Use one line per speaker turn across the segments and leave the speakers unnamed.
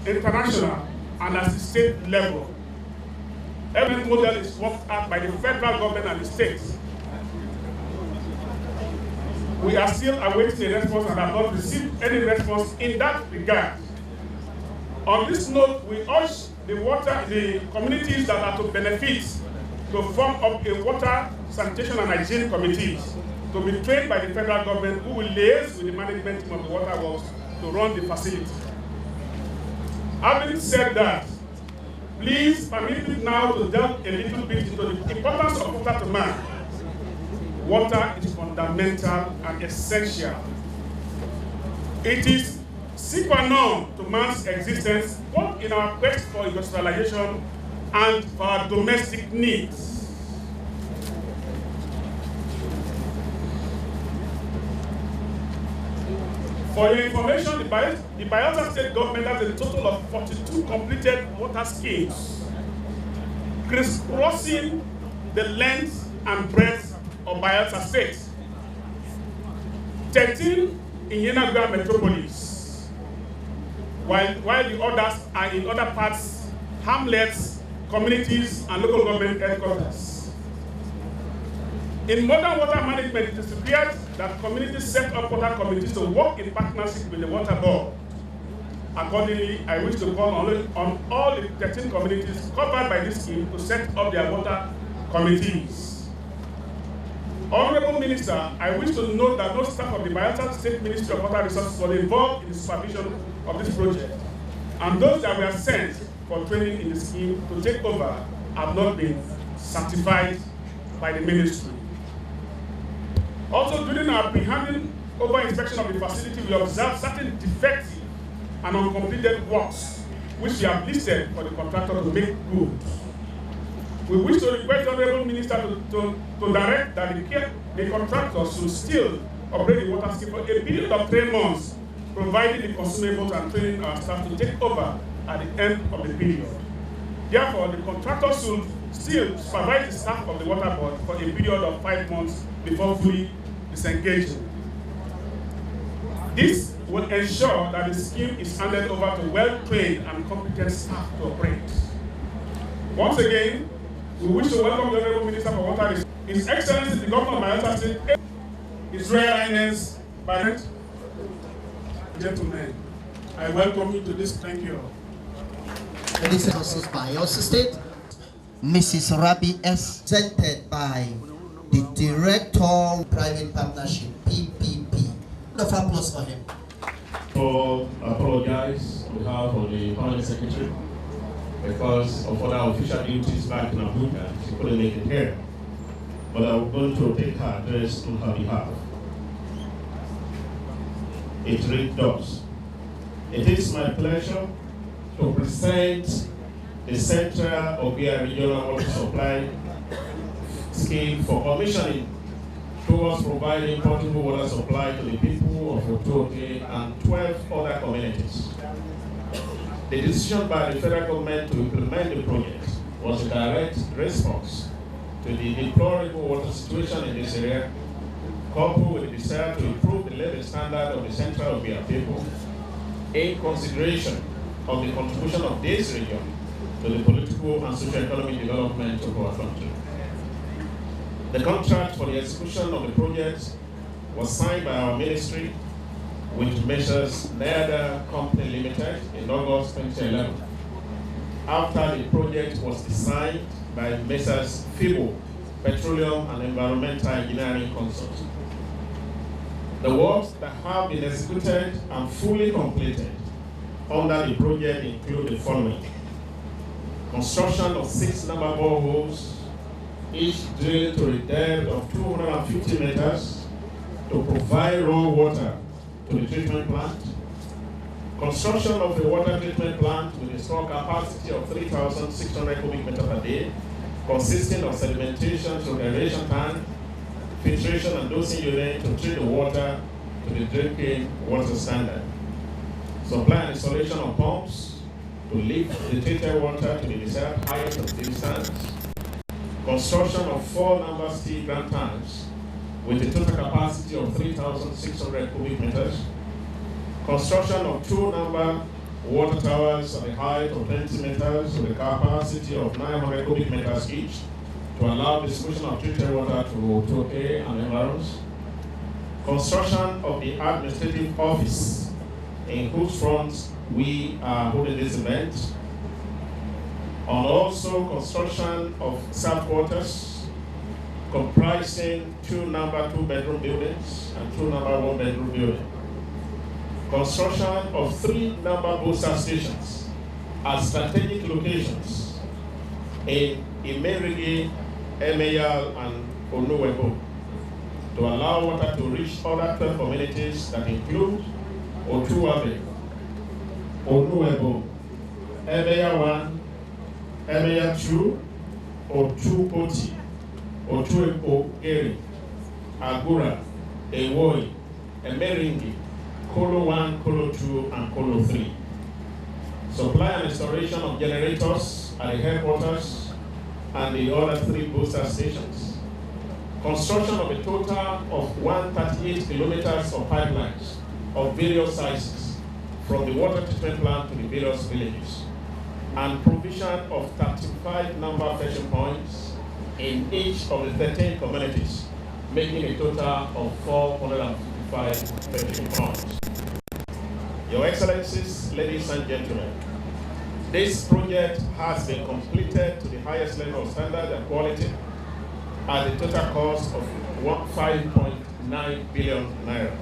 international, and at the state level. Every model is worked out by the federal government and the states. We are still awaiting a response and have not received any response in that regard. On this note, we urge the communities that are to benefit to form up a water, sanitation and hygiene committees to be trained by the federal government, who will liaise with the management team of the water works to run the facility. Having said that, please permit me now to delve a little bit into the importance of water to man. Water is fundamental and essential. It is sine qua non to man's existence, both in our quest for industrialization and for our domestic needs. For your information, the Bayelsa state government has a total of 42 completed water schemes, crisscrossing the length and breadth of Bayelsa state. 13 in Engr metropolis, while the others are in other parts, hamlets, communities, and local government headquarters. In modern water management, it is required that communities set up water committees to work in partnership with the water board. Accordingly, I wish to call on all the 13 communities covered by this scheme to set up their water committees. Honorable Minister, I wish to note that no staff of the Bayelsa State Ministry of Water Resources was involved in the supervision of this project, and those that were sent for training in the scheme to take over have not been certified by the ministry. Also, during our pre-handing over inspection of the facility, we observed certain defective and uncompleted works, which we have listed for the contractor to make good. We wish to request the Honorable Minister to direct that the contractor should still operate the water scheme for a period of 3 months, providing the consumables and training our staff to take over at the end of the period. Therefore, the contractor should still supervise the staff of the water board for a period of 5 months before fully disengaging. This will ensure that the scheme is handed over to well-trained and competent staff to operate. Once again, we wish to welcome the Honorable Minister for Water Resources, His Excellency the Governor of Bayelsa State, His Royal Highness, Barrett. Gentlemen, I welcome you to this. Thank you.
This is also Bayelsa State. Mrs. Rabi S. Presented by the Director of Private Partnership, PPP. The applause for him.
Apologize on behalf of the Permanent Secretary because of other official duties back in Abuja. She couldn't make it here. But I'm going to take her address on her behalf. It reads thus: it is my pleasure to present the Central Ogbia Regional Water Supply Scheme for commissioning towards providing potable water supply to the people of Otuoke and 12 other communities. The decision by the federal government to implement the project was a direct response to the deplorable water situation in this area, coupled with the desire to improve the living standard of the Central Ogbia people in consideration of the contribution of this region to the political and socio-economic development of our country. The contract for the execution of the project was signed by our ministry with Messrs. Nerda Company Limited in August 2011, after the project was designed by Messrs. FIBO Petroleum and Environmental Engineering Consult. The works that have been executed and fully completed under the project include the following: construction of 6 number boreholes, each drilled to a depth of 250 meters to provide raw water to the treatment plant. Construction of a water treatment plant with a stored capacity of 3,600 cubic meters per day, consisting of sedimentation to aeration tank, filtration and dosing unit to treat the water to the drinking water standard. Supply and installation of pumps to lift the treated water to the desired height of distance. Construction of 4 number steel ground tanks with a total capacity of 3,600 cubic meters. Construction of 2 number water towers at a height of 20 meters with a capacity of 900 cubic meters each to allow distribution of treated water to Otuoke and Engr. Construction of the administrative office in whose front we are holding this event, and also construction of staff quarters comprising 2 2-bedroom buildings and 2 1-bedroom buildings. Construction of 3 booster stations at strategic locations in Imerigi, Emeyal, and Onuwebo to allow water to reach other 12 communities that include Otuoke, Onuwebo, Emeyal 1, Emeyal 2, Otuoke, Otuoke, Agura, Ewoi, Emeringi, Kolo 1, Kolo 2, and Kolo 3. Supply and installation of generators at the headquarters and the other 3 booster stations. Construction of a total of 138 kilometers of pipelines of various sizes from the water treatment plant to the various villages, and provision of 35 fetching points in each of the 13 communities, making a total of 455 fetching points. Your Excellencies, ladies and gentlemen, this project has been completed to the highest level of standard and quality at a total cost of 5.9 billion naira.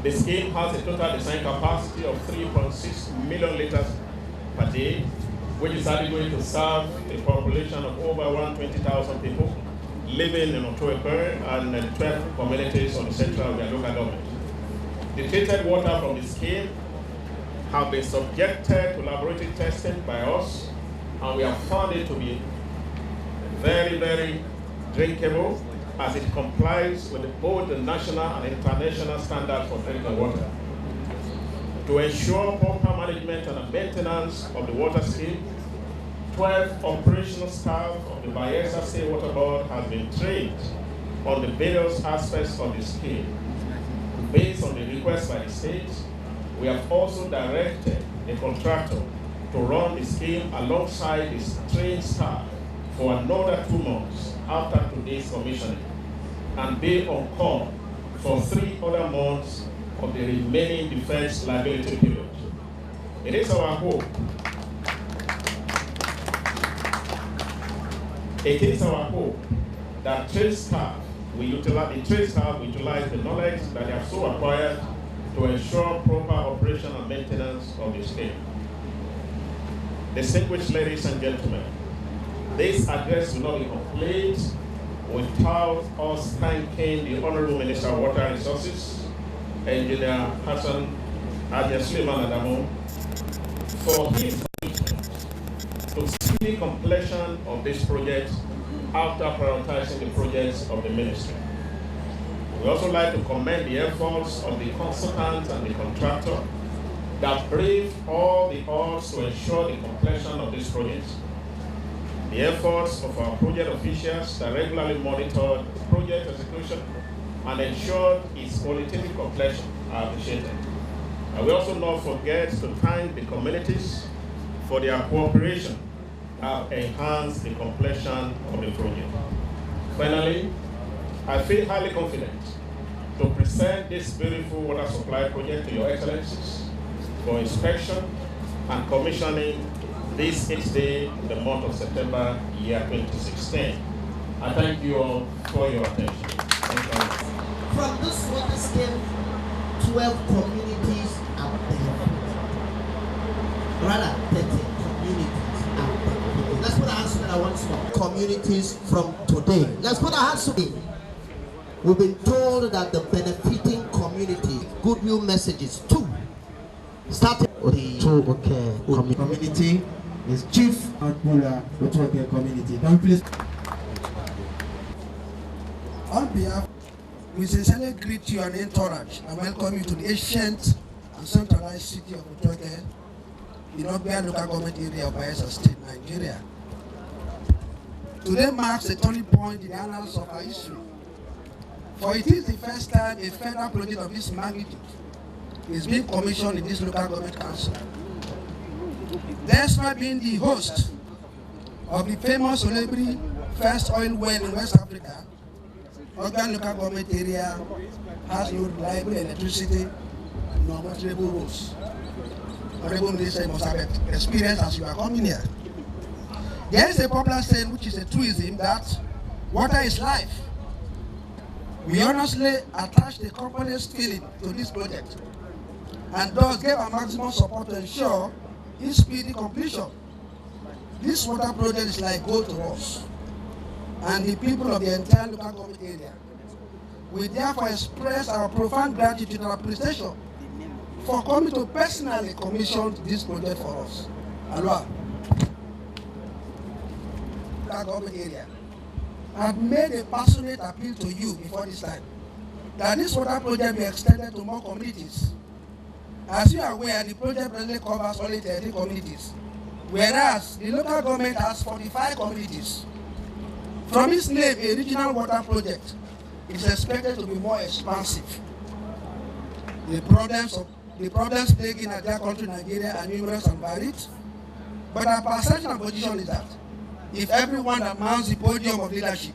The scheme has a total design capacity of 3.6 million liters per day, which is adequate to serve a population of over 120,000 people living in Otuoke and 12 communities on the central of their local government. The treated water from the scheme have been subjected to laboratory testing by us, and we have found it to be very, very drinkable, as it complies with both the national and international standards for drinking water. To ensure proper management and maintenance of the water scheme, 12 operational staff of the Bayelsa State Water Board has been trained on the various aspects of the scheme. Based on the request by the state, we have also directed a contractor to run the scheme alongside his trained staff for another 2 months after today's commissioning, and be on call for 3 other months of the remaining defense liability period. It is our hope that trained staff will utilize the knowledge that they have so acquired to ensure proper operation and maintenance of the scheme. Distinguished ladies and gentlemen, this address will not be complete without us thanking the Honorable Minister of Water Resources, Engineer Suleiman Adamu, for his commitment to speedy completion of this project after prioritizing the projects of the ministry. We also like to commend the efforts of the consultant and the contractor that braved all the odds to ensure the completion of this project. The efforts of our project officials that regularly monitored project execution and ensured its qualitative completion are appreciated. And we also not forget to thank the communities for their cooperation that enhanced the completion of the project. Finally, I feel highly confident to present this beautiful water supply project to your excellencies for inspection and commissioning this 8th day in the month of September, year 2016. I thank you all for your attention. Thank you.
From this water scheme, 12 communities are benefited. Rather, 13 communities are benefited. Let's put our hands together once more. Communities from today. Let's put our hands together. We've been told that the benefiting community, good news messages, 2. Starting with the Otuoke community is Chief Otuoke community. Don't please.
On behalf, we sincerely greet you and entourage and welcome you to the ancient and centralized city of Otuoke in Ogbia local government area of Bayelsa State, Nigeria. Today marks a turning point in the annals of our history, for it is the first time a federal project of this magnitude is being commissioned in this local government council. Despite being the host of the famous celebrity first oil well in West Africa, Ogbia local government area has no reliable electricity nor measurable roads. Honorable Minister, must have experience as you are coming here. There is a popular saying, which is a truism, that water is life. We honestly attach the company's feeling to this project and thus gave a maximum support to ensure its speedy completion. This water project is like gold to us and the people of the entire local government area. We therefore express our profound gratitude and appreciation for coming to personally commission this project for us. Aloha. Local government area. I have made a passionate appeal to you before this time that this water project be extended to more communities. As you are aware, the project presently covers only 13 communities, whereas the local government has 45 communities. From its name, a regional water project is expected to be more expansive. The problems plaguing our dear country, Nigeria, are numerous and varied, but our perception and position is that if everyone that mounts the podium of leadership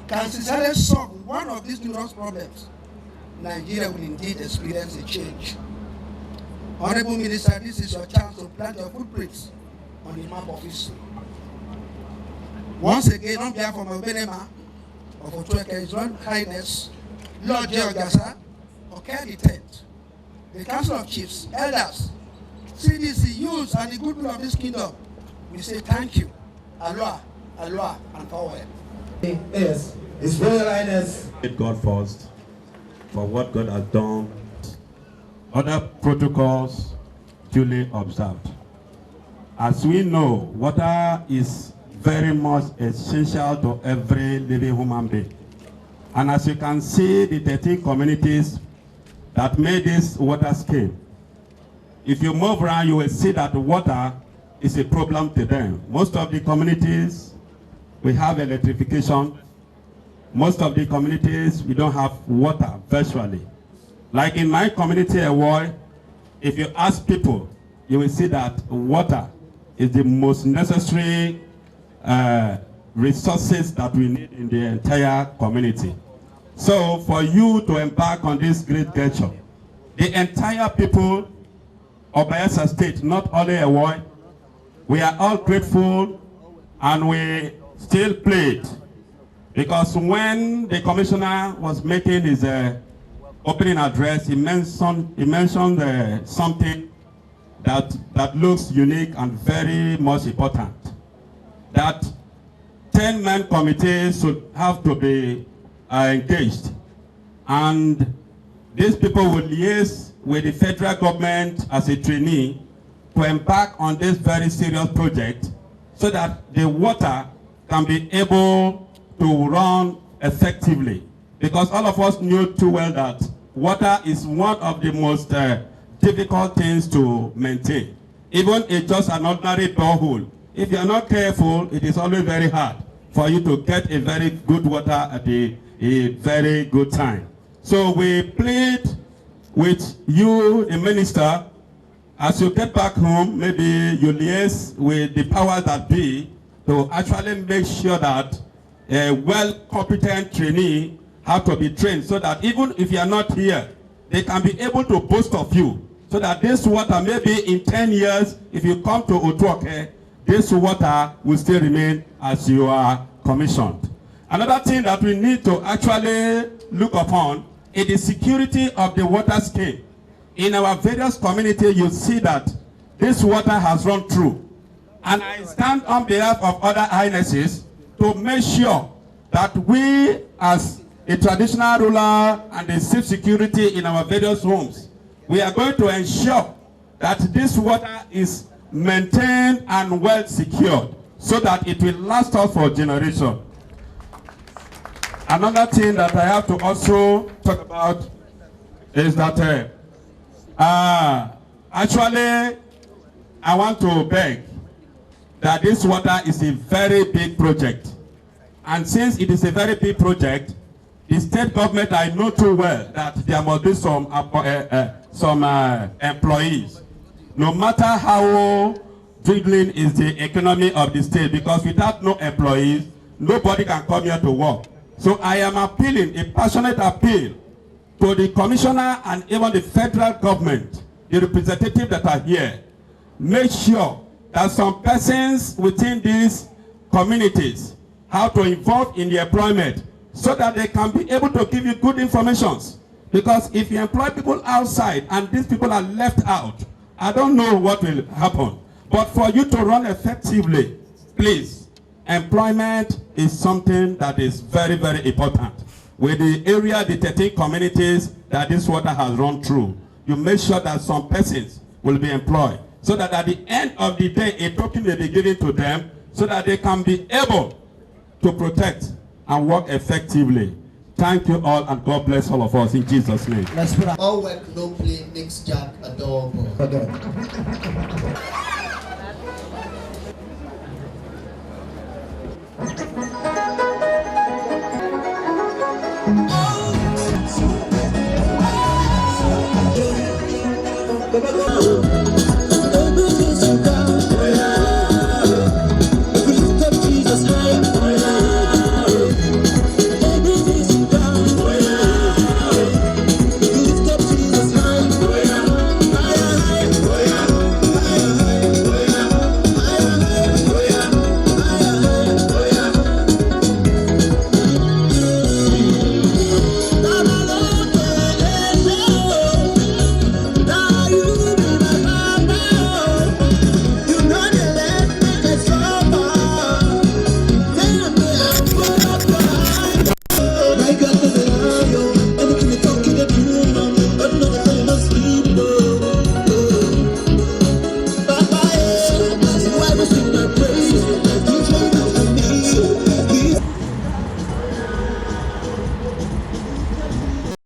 can sincerely solve one of these numerous problems, Nigeria will indeed experience a change. Honorable Minister, this is your chance to plant your footprints on the map of history. Once again, on behalf of my Benema of Otuoke, His Royal Highness, Lord J. Ogasa, Cont'd, the Council of Chiefs, Elders, CDC, youths, and the goodwill of this kingdom, we say thank you. Aloha, aloha, and forward.
Yes, His Royal Highness.
God first for what God has done. Other protocols duly observed. As we know, water is very much essential to every living human being. And as you can see, the 13 communities that made this water scheme, if you move around, you will see that water is a problem to them. Most of the communities, we have electrification. Most of the communities, we don't have water virtually. Like in my community, Ewoy, if you ask people, you will see that water is the most necessary resources that we need in the entire community. So for you to embark on this great gesture, the entire people of Bayelsa State, not only Ewoy, we are all grateful and we still played. Because when the commissioner was making his opening address, he mentioned something that looks unique and very much important. That 10-man committees should have to be engaged. And these people will liaise with the federal government as a trainee to embark on this very serious project so that the water can be able to run effectively. Because all of us knew too well that water is one of the most difficult things to maintain. Even if just an ordinary borehole, if you are not careful, it is always very hard for you to get a very good water at a very good time. So we plead with you, the minister, as you get back home, maybe you liaise with the powers that be to actually make sure that a well-competent trainee have to be trained so that even if you are not here, they can be able to boast of you. So that this water, maybe in 10 years, if you come to Otuoke, this water will still remain as you are commissioned. Another thing that we need to actually look upon is the security of the water scheme. In our various communities, you see that this water has run through. And I stand on behalf of other highnesses to make sure that we, as a traditional ruler and the safe security in our various homes, we are going to ensure that this water is maintained and well secured so that it will last us for generations. Another thing that I have to also talk about is that actually I want to beg that this water is a very big project. And since it is a very big project, the state government, I know too well that there must be some some employees. No matter how dwindling is the economy of the state, because without no employees, nobody can come here to work. So I am appealing, a passionate appeal to the commissioner and even the federal government, the representatives that are here. Make sure that some persons within these communities have to involve in the employment so that they can be able to give you good information. Because if you employ people outside and these people are left out, I don't know what will happen. But for you to run effectively, please, employment is something that is very, very important. With the area, the 13 communities that this water has run through, you make sure that some persons will be employed so that at the end of the day, a token will be given to them so that they can be able to protect and work effectively. Thank you all, and God bless all of us in Jesus' name.
Let's put all work, no play, makes Jack a double.